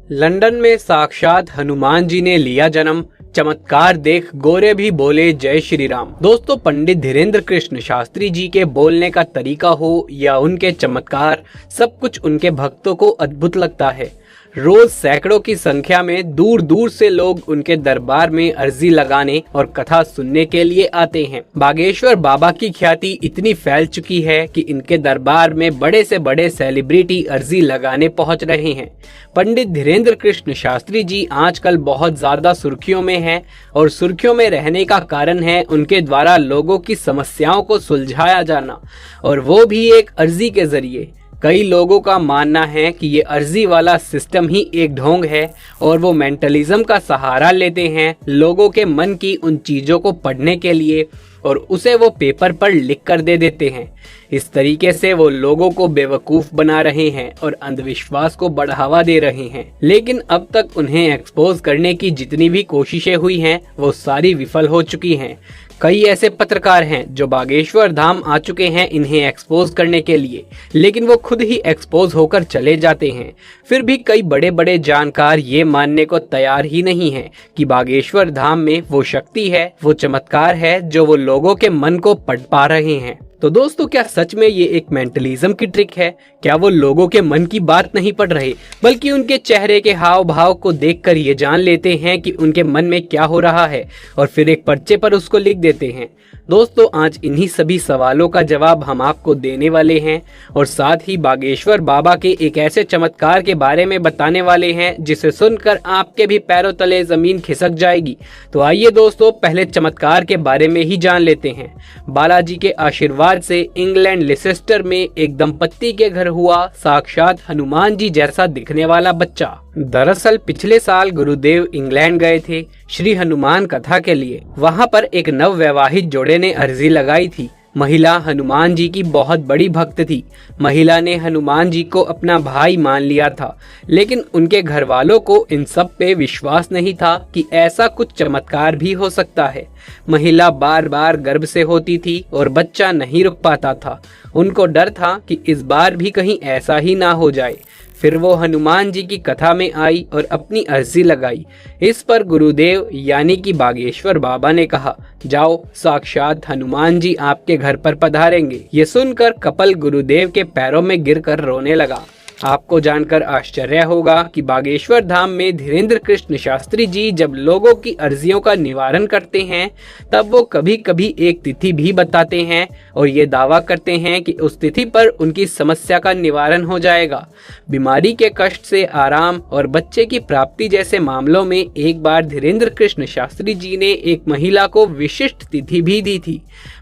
London में साक्षात हनुमान जी ने लिया जन्म, चमत्कार देख गोरे भी बोले जय श्री राम। दोस्तों, पंडित धीरेन्द्र कृष्ण शास्त्री जी के बोलने का तरीका हो या उनके चमत्कार, सब कुछ उनके भक्तों को अद्भुत लगता है। रोज सैकड़ों की संख्या में दूर दूर से लोग उनके दरबार में अर्जी लगाने और कथा सुनने के लिए आते हैं। बागेश्वर बाबा की ख्याति इतनी फैल चुकी है कि इनके दरबार में बड़े से बड़े सेलिब्रिटी अर्जी लगाने पहुंच रहे हैं। पंडित धीरेन्द्र कृष्ण शास्त्री जी आजकल बहुत ज्यादा सुर्खियों में हैं और सुर्खियों में रहने का कारण है उनके द्वारा लोगों की समस्याओं को सुलझाया जाना, और वो भी एक अर्जी के जरिए। कई लोगों का मानना है कि ये अर्जी वाला सिस्टम ही एक ढोंग है और वो मेंटलिज्म का सहारा लेते हैं लोगों के मन की उन चीज़ों को पढ़ने के लिए और उसे वो पेपर पर लिख कर दे देते हैं। इस तरीके से वो लोगों को बेवकूफ़ बना रहे हैं और अंधविश्वास को बढ़ावा दे रहे हैं। लेकिन अब तक उन्हें एक्सपोज करने की जितनी भी कोशिशें हुई हैं वो सारी विफल हो चुकी हैं। कई ऐसे पत्रकार हैं जो बागेश्वर धाम आ चुके हैं इन्हें एक्सपोज करने के लिए, लेकिन वो खुद ही एक्सपोज होकर चले जाते हैं। फिर भी कई बड़े बड़े जानकार ये मानने को तैयार ही नहीं हैं कि बागेश्वर धाम में वो शक्ति है, वो चमत्कार है जो वो लोगों के मन को पढ़ पा रहे हैं। तो दोस्तों, क्या सच में ये एक मेंटलिज्म की ट्रिक है? क्या वो लोगों के मन की बात नहीं पढ़ रहे, बल्कि उनके चेहरे के हाव भाव को देखकर ये जान लेते हैं कि उनके मन में क्या हो रहा है और फिर एक पर्चे पर उसको लिख देते हैं? दोस्तों, आज इन्हीं सभी सवालों का जवाब हम आपको देने वाले हैं और साथ ही बागेश्वर बाबा के एक ऐसे चमत्कार के बारे में बताने वाले हैं जिसे सुनकर आपके भी पैरों तले जमीन खिसक जाएगी। तो आइए दोस्तों, पहले चमत्कार के बारे में ही जान लेते हैं। बालाजी के आशीर्वाद से इंग्लैंड लिसेस्टर में एक दंपत्ति के घर हुआ साक्षात हनुमान जी जैसा दिखने वाला बच्चा। दरअसल पिछले साल गुरुदेव इंग्लैंड गए थे श्री हनुमान कथा के लिए। वहां पर एक नवविवाहित जोड़े ने अर्जी लगाई थी। महिला हनुमान जी की बहुत बड़ी भक्त थी। महिला ने हनुमान जी को अपना भाई मान लिया था, लेकिन उनके घर वालों को इन सब पे विश्वास नहीं था कि ऐसा कुछ चमत्कार भी हो सकता है। महिला बार बार गर्भ से होती थी और बच्चा नहीं रुक पाता था। उनको डर था कि इस बार भी कहीं ऐसा ही ना हो जाए। फिर वो हनुमान जी की कथा में आई और अपनी अर्जी लगाई। इस पर गुरुदेव यानी कि बागेश्वर बाबा ने कहा, जाओ, साक्षात हनुमान जी आपके घर पर पधारेंगे। ये सुनकर कपल गुरुदेव के पैरों में गिरकर रोने लगा। आपको जानकर आश्चर्य होगा कि बागेश्वर धाम में धीरेन्द्र कृष्ण शास्त्री जी जब लोगों की अर्जियों का निवारण करते हैं तब वो कभी कभी एक तिथि भी बताते हैं और ये दावा करते हैं कि उस तिथि पर उनकी समस्या का निवारण हो जाएगा। बीमारी के कष्ट से आराम और बच्चे की प्राप्ति जैसे मामलों में एक बार धीरेन्द्र कृष्ण शास्त्री जी ने एक महिला को विशिष्ट तिथि भी दी थी।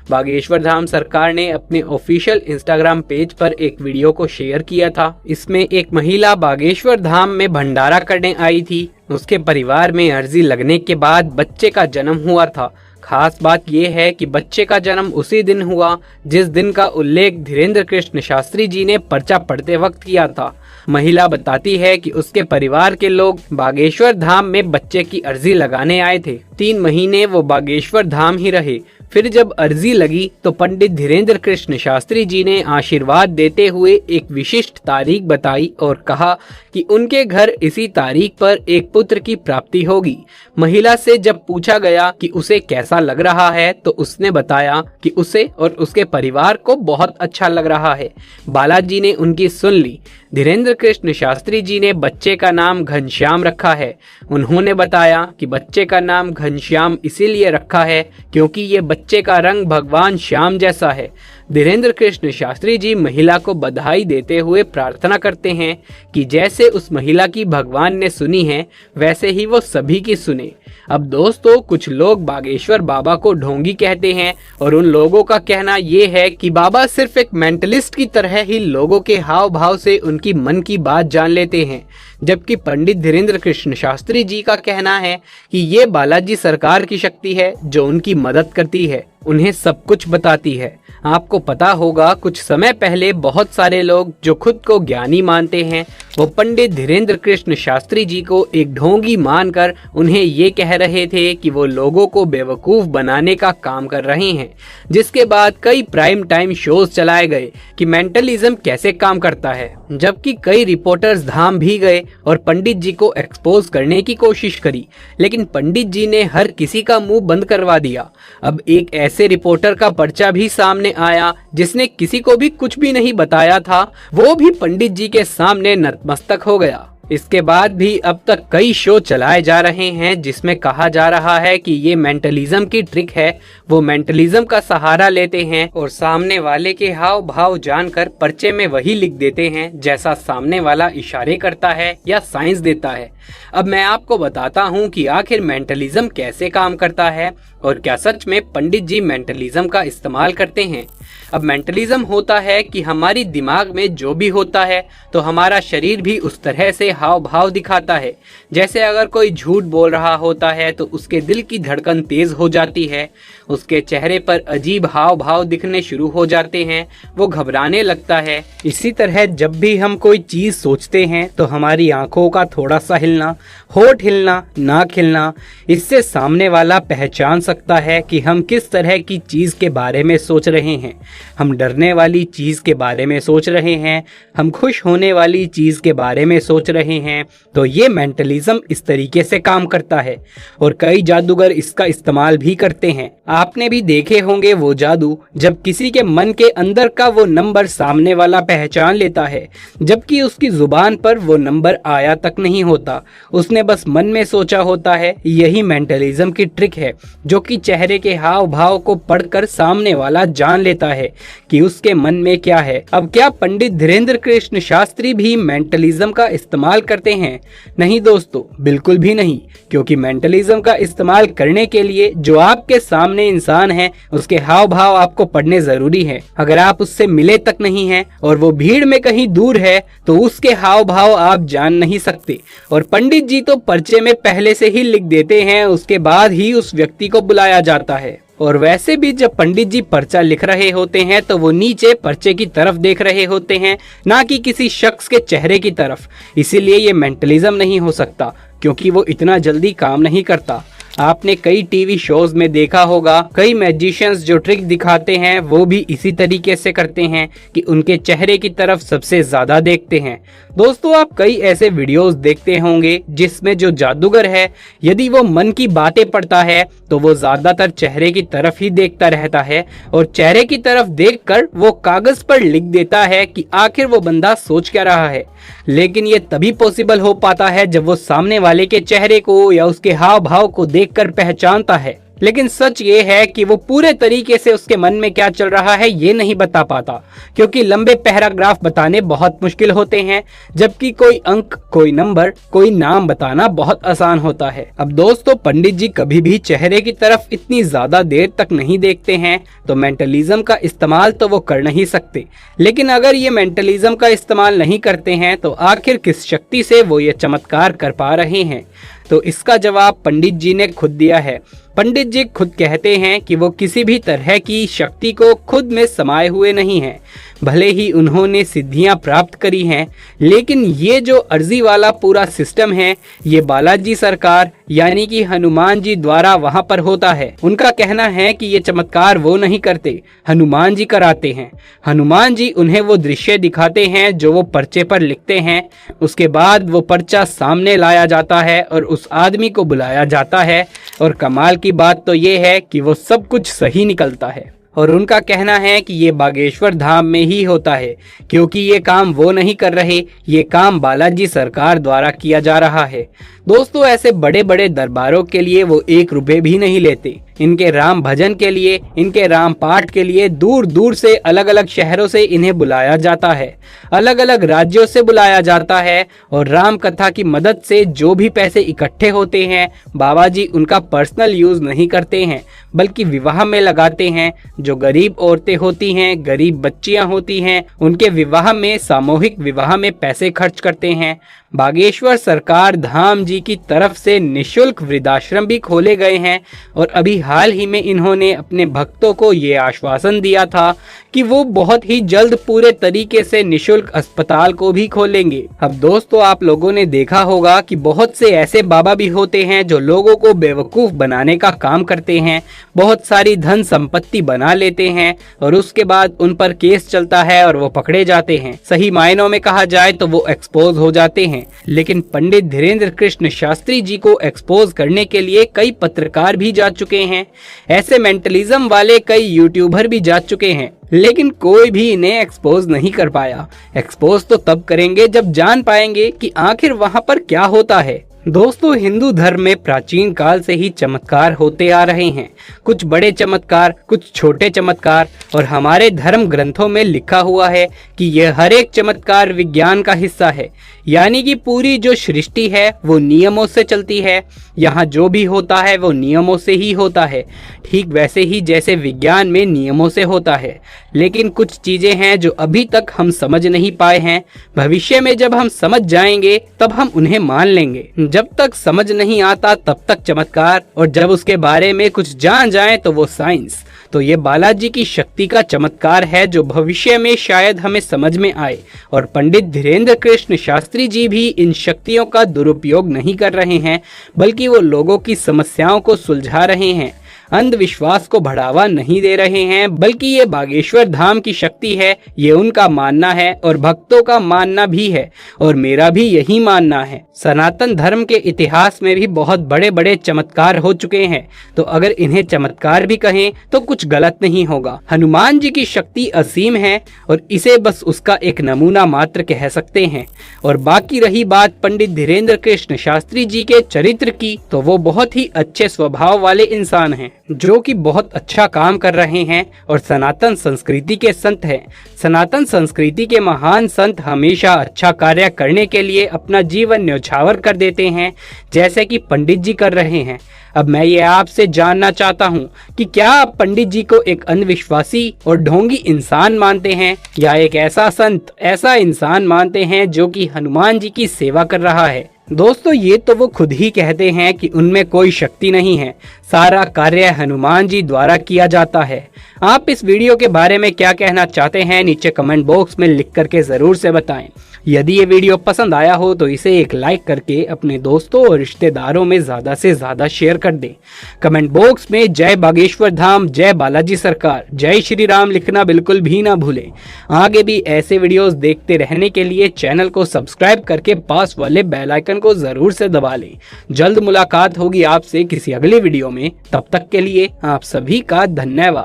बागेश्वर धाम सरकार ने अपने ऑफिशियल इंस्टाग्राम पेज पर एक वीडियो को शेयर किया था। इसमें एक महिला बागेश्वर धाम में भंडारा करने आई थी। उसके परिवार में अर्जी लगने के बाद बच्चे का जन्म हुआ था। खास बात यह है कि बच्चे का जन्म उसी दिन हुआ जिस दिन का उल्लेख धीरेन्द्र कृष्ण शास्त्री जी ने पर्चा पढ़ते वक्त किया था। महिला बताती है कि उसके परिवार के लोग बागेश्वर धाम में बच्चे की अर्जी लगाने आए थे। 3 महीने वो बागेश्वर धाम ही रहे। फिर जब अर्जी लगी तो पंडित धीरेन्द्र कृष्ण शास्त्री जी ने आशीर्वाद देते हुए एक विशिष्ट तारीख बताई और कहा कि उनके घर इसी तारीख पर एक पुत्र की प्राप्ति होगी। महिला से जब पूछा गया कि उसे कैसा लग रहा है तो उसने बताया कि उसे और उसके परिवार को बहुत अच्छा लग रहा है। बालाजी ने उनकी सुन ली। धीरेन्द्र कृष्ण शास्त्री जी ने बच्चे का नाम घनश्याम रखा है। उन्होंने बताया कि बच्चे का नाम घनश्याम इसीलिए रखा है क्योंकि ये बच्चे का रंग भगवान श्याम जैसा है। धीरेन्द्र कृष्ण शास्त्री जी महिला को बधाई देते हुए प्रार्थना करते हैं कि जैसे उस महिला की भगवान ने सुनी है वैसे ही वो सभी की सुने। अब दोस्तों, कुछ लोग बागेश्वर बाबा को ढोंगी कहते हैं और उन लोगों का कहना ये है कि बाबा सिर्फ एक मेंटलिस्ट की तरह ही लोगों के हाव भाव से उनकी मन की बात जान लेते हैं, जबकि पंडित धीरेन्द्र कृष्ण शास्त्री जी का कहना है कि ये बालाजी सरकार की शक्ति है जो उनकी मदद करती है, उन्हें सब कुछ बताती है। आपको पता होगा कुछ समय पहले बहुत सारे लोग जो खुद को ज्ञानी मानते हैं वो पंडित धीरेन्द्र कृष्ण शास्त्री जी को एक ढोंगी मानकर उन्हें ये कह रहे थे कि वो लोगों को बेवकूफ़ बनाने का काम कर रहे हैं। जिसके बाद कई प्राइम टाइम शोज चलाए गए कि मेंटलिज्म कैसे काम करता है। जबकि कई रिपोर्टर्स धाम भी गए और पंडित जी को एक्सपोज करने की कोशिश करी, लेकिन पंडित जी ने हर किसी का मुंह बंद करवा दिया। अब एक ऐसे रिपोर्टर का पर्चा भी सामने आया जिसने किसी को भी कुछ भी नहीं बताया था, वो भी पंडित जी के सामने नतमस्तक हो गया। इसके बाद भी अब तक कई शो चलाए जा रहे हैं जिसमें कहा जा रहा है कि ये मेंटलिज्म की ट्रिक है। वो मेंटलिज्म का सहारा लेते हैं और सामने वाले के हाव भाव जानकर पर्चे में वही लिख देते हैं जैसा सामने वाला इशारे करता है या साइंस देता है। अब मैं आपको बताता हूँ कि आखिर मेंटलिज्म कैसे काम करता है और क्या सच में पंडित जी मेंटलिज्म का इस्तेमाल करते हैं। अब मेंटलिज्म होता है कि हमारी दिमाग में जो भी होता है तो हमारा शरीर भी उस तरह से हाव भाव दिखाता है। जैसे अगर कोई झूठ बोल रहा होता है तो उसके दिल की धड़कन तेज हो जाती है, उसके चेहरे पर अजीब हाव भाव दिखने शुरू हो जाते हैं, वो घबराने लगता है। इसी तरह जब भी हम कोई चीज सोचते हैं तो हमारी आंखों का थोड़ा सा हिलना, होठ हिलना, नाक हिलना, इससे सामने वाला पहचान सकता है कि हम किस तरह की चीज के बारे में सोच रहे हैं। हम डरने वाली चीज के बारे में सोच रहे हैं, हम खुश होने वाली चीज के बारे में सोच रहे हैं। तो ये मेंटलिज्म इस तरीके से काम करता है और कई जादूगर इसका इस्तेमाल भी करते हैं। आपने भी देखे होंगे वो जादू जब किसी के मन के अंदर का वो नंबर सामने वाला पहचान लेता है, जबकि उसकी जुबान पर वो नंबर आया तक नहीं होता, उसने बस मन में सोचा होता है। यही मेंटलिज्म की ट्रिक है जो कि चेहरे के हाव भाव को पढ़कर सामने वाला जान लेता है कि उसके मन में क्या है। अब क्या पंडित धीरेंद्र कृष्ण शास्त्री भी मेंटलिज्म का इस्तेमाल करते हैं? नहीं दोस्तों, बिल्कुल भी नहीं, क्योंकि मेंटलिज्म का इस्तेमाल करने के लिए जो आपके सामने इंसान है उसके हाव भाव आपको पढ़ने जरूरी है। अगर आप उससे मिले तक नहीं हैं और वो भीड़ में कहीं दूर है तो उसके हाव भाव आप जान नहीं सकते। और पंडित जी तो पर्चे में पहले से ही लिख देते हैं, उसके बाद ही उस व्यक्ति को बुलाया जाता है। और वैसे भी जब पंडित जी पर्चा लिख रहे होते हैं तो वो नीचे पर्चे की तरफ देख रहे होते हैं, ना कि किसी शख्स के चेहरे की तरफ। इसीलिए ये मेंटलिज्म नहीं हो सकता, क्योंकि वो इतना जल्दी काम नहीं करता। आपने कई टीवी शोज में देखा होगा, कई मैजिशियंस जो ट्रिक दिखाते हैं वो भी इसी तरीके से करते हैं कि उनके चेहरे की तरफ सबसे ज्यादा देखते हैं। दोस्तों, आप कई ऐसे वीडियोस देखते होंगे जिसमें जो जादूगर है यदि वो मन की बातें पढ़ता है तो वो ज्यादातर चेहरे की तरफ ही देखता रहता है और चेहरे की तरफ देखकर वो कागज पर लिख देता है कि आखिर वो बंदा सोच क्या रहा है। लेकिन ये तभी पॉसिबल हो पाता है जब वो सामने वाले के चेहरे को या उसके हाव भाव को देखकर पहचानता है। लेकिन सच ये है कि वो पूरे तरीके से उसके मन में क्या चल रहा है ये नहीं बता पाता, क्योंकि लंबे पैराग्राफ बताने बहुत मुश्किल होते हैं, जबकि कोई अंक, कोई नंबर, कोई नाम बताना बहुत आसान होता है। अब दोस्तों, पंडित जी कभी भी चेहरे की तरफ इतनी ज्यादा देर तक नहीं देखते हैं, तो मेंटलिज्म का इस्तेमाल तो वो कर नहीं सकते। लेकिन अगर ये मेंटलिज्म का इस्तेमाल नहीं करते हैं तो आखिर किस शक्ति से वो ये चमत्कार कर पा रहे हैं? तो इसका जवाब पंडित जी ने खुद दिया है। पंडित जी खुद कहते हैं कि वो किसी भी तरह की शक्ति को खुद में समाये हुए नहीं हैं। भले ही उन्होंने सिद्धियां प्राप्त करी हैं, लेकिन ये जो अर्जी वाला पूरा सिस्टम है ये बालाजी सरकार यानी कि हनुमान जी द्वारा वहां पर होता है। उनका कहना है कि ये चमत्कार वो नहीं करते, हनुमान जी कराते हैं। हनुमान जी उन्हें वो दृश्य दिखाते हैं जो वो पर्चे पर लिखते हैं। उसके बाद वो पर्चा सामने लाया जाता है और उस आदमी को बुलाया जाता है। और कमाल की बात तो ये है कि वो सब कुछ सही निकलता है। और उनका कहना है कि ये बागेश्वर धाम में ही होता है, क्योंकि ये काम वो नहीं कर रहे, ये काम बालाजी सरकार द्वारा किया जा रहा है। दोस्तों, ऐसे बड़े बड़े दरबारों के लिए वो 1 रुपए भी नहीं लेते। इनके राम भजन के लिए, इनके राम पाठ के लिए दूर दूर से अलग अलग शहरों से इन्हें बुलाया जाता है, अलग अलग राज्यों से बुलाया जाता है। और राम कथा की मदद से जो भी पैसे इकट्ठे होते हैं, बाबा जी उनका पर्सनल यूज नहीं करते हैं, बल्कि विवाह में लगाते हैं। जो गरीब औरतें होती हैं, गरीब बच्चियां होती हैं, उनके विवाह में, सामूहिक विवाह में पैसे खर्च करते हैं। बागेश्वर सरकार धाम जी की तरफ से निशुल्क वृद्धाश्रम भी खोले गए हैं और अभी हाल ही में इन्होंने अपने भक्तों को ये आश्वासन दिया था कि वो बहुत ही जल्द पूरे तरीके से निशुल्क अस्पताल को भी खोलेंगे। अब दोस्तों, आप लोगों ने देखा होगा कि बहुत से ऐसे बाबा भी होते हैं जो लोगों को बेवकूफ बनाने का काम करते हैं, बहुत सारी धन संपत्ति बना लेते हैं और उसके बाद उन पर केस चलता है और वो पकड़े जाते हैं। सही मायनों में कहा जाए तो वो एक्सपोज हो जाते हैं। लेकिन पंडित धीरेंद्र कृष्ण शास्त्री जी को एक्सपोज करने के लिए कई पत्रकार भी जा चुके हैं, ऐसे मेंटलिज्म वाले कई यूट्यूबर भी जा चुके हैं, लेकिन कोई भी इन्हें एक्सपोज नहीं कर पाया। एक्सपोज तो तब करेंगे जब जान पाएंगे कि आखिर वहां पर क्या होता है। दोस्तों, हिंदू धर्म में प्राचीन काल से ही चमत्कार होते आ रहे हैं, कुछ बड़े चमत्कार, कुछ छोटे चमत्कार, और हमारे धर्म ग्रंथों में लिखा हुआ है कि यह हर एक चमत्कार विज्ञान का हिस्सा है, यानी कि पूरी जो सृष्टि है वो नियमों से चलती है। यहाँ जो भी होता है वो नियमों से ही होता है, ठीक वैसे ही जैसे विज्ञान में नियमों से होता है। लेकिन कुछ चीजें हैं जो अभी तक हम समझ नहीं पाए हैं, भविष्य में जब हम समझ जाएंगे तब हम उन्हें मान लेंगे। जब तक समझ नहीं आता तब तक चमत्कार, और जब उसके बारे में कुछ जान जाए तो वो साइंस। तो ये बालाजी की शक्ति का चमत्कार है जो भविष्य में शायद हमें समझ में आए, और पंडित धीरेंद्र कृष्ण शास्त्री जी भी इन शक्तियों का दुरुपयोग नहीं कर रहे हैं, बल्कि वो लोगों की समस्याओं को सुलझा रहे हैं, अंधविश्वास को बढ़ावा नहीं दे रहे हैं, बल्कि ये बागेश्वर धाम की शक्ति है, ये उनका मानना है और भक्तों का मानना भी है, और मेरा भी यही मानना है। सनातन धर्म के इतिहास में भी बहुत बड़े बड़े चमत्कार हो चुके हैं, तो अगर इन्हें चमत्कार भी कहें तो कुछ गलत नहीं होगा। हनुमान जी की शक्ति असीम है और इसे बस उसका एक नमूना मात्र कह सकते हैं। और बाकी रही बात पंडित धीरेंद्र कृष्ण शास्त्री जी के चरित्र की, तो वो बहुत ही अच्छे स्वभाव वाले इंसान हैं, जो कि बहुत अच्छा काम कर रहे हैं और सनातन संस्कृति के संत हैं। सनातन संस्कृति के महान संत हमेशा अच्छा कार्य करने के लिए अपना जीवन न्यौछावर कर देते हैं, जैसे कि पंडित जी कर रहे हैं। अब मैं ये आपसे जानना चाहता हूँ कि क्या आप पंडित जी को एक अंधविश्वासी और ढोंगी इंसान मानते हैं, या एक ऐसा संत, ऐसा इंसान मानते हैं जो कि हनुमान जी की सेवा कर रहा है? दोस्तों, ये तो वो खुद ही कहते हैं कि उनमें कोई शक्ति नहीं है, सारा कार्य हनुमान जी द्वारा किया जाता है। आप इस वीडियो के बारे में क्या कहना चाहते हैं, नीचे कमेंट बॉक्स में लिख करके जरूर से बताएं। यदि ये वीडियो पसंद आया हो तो इसे एक लाइक करके अपने दोस्तों और रिश्तेदारों में ज़्यादा से ज़्यादा शेयर कर दें। कमेंट बॉक्स में जय बागेश्वर धाम, जय बालाजी सरकार, जय श्री राम लिखना बिल्कुल भी ना भूलें। आगे भी ऐसे वीडियोस देखते रहने के लिए चैनल को सब्सक्राइब करके पास वाले बेल आइकन को ज़रूर से दबा लें। जल्द मुलाकात होगी आपसे किसी अगले वीडियो में, तब तक के लिए आप सभी का धन्यवाद।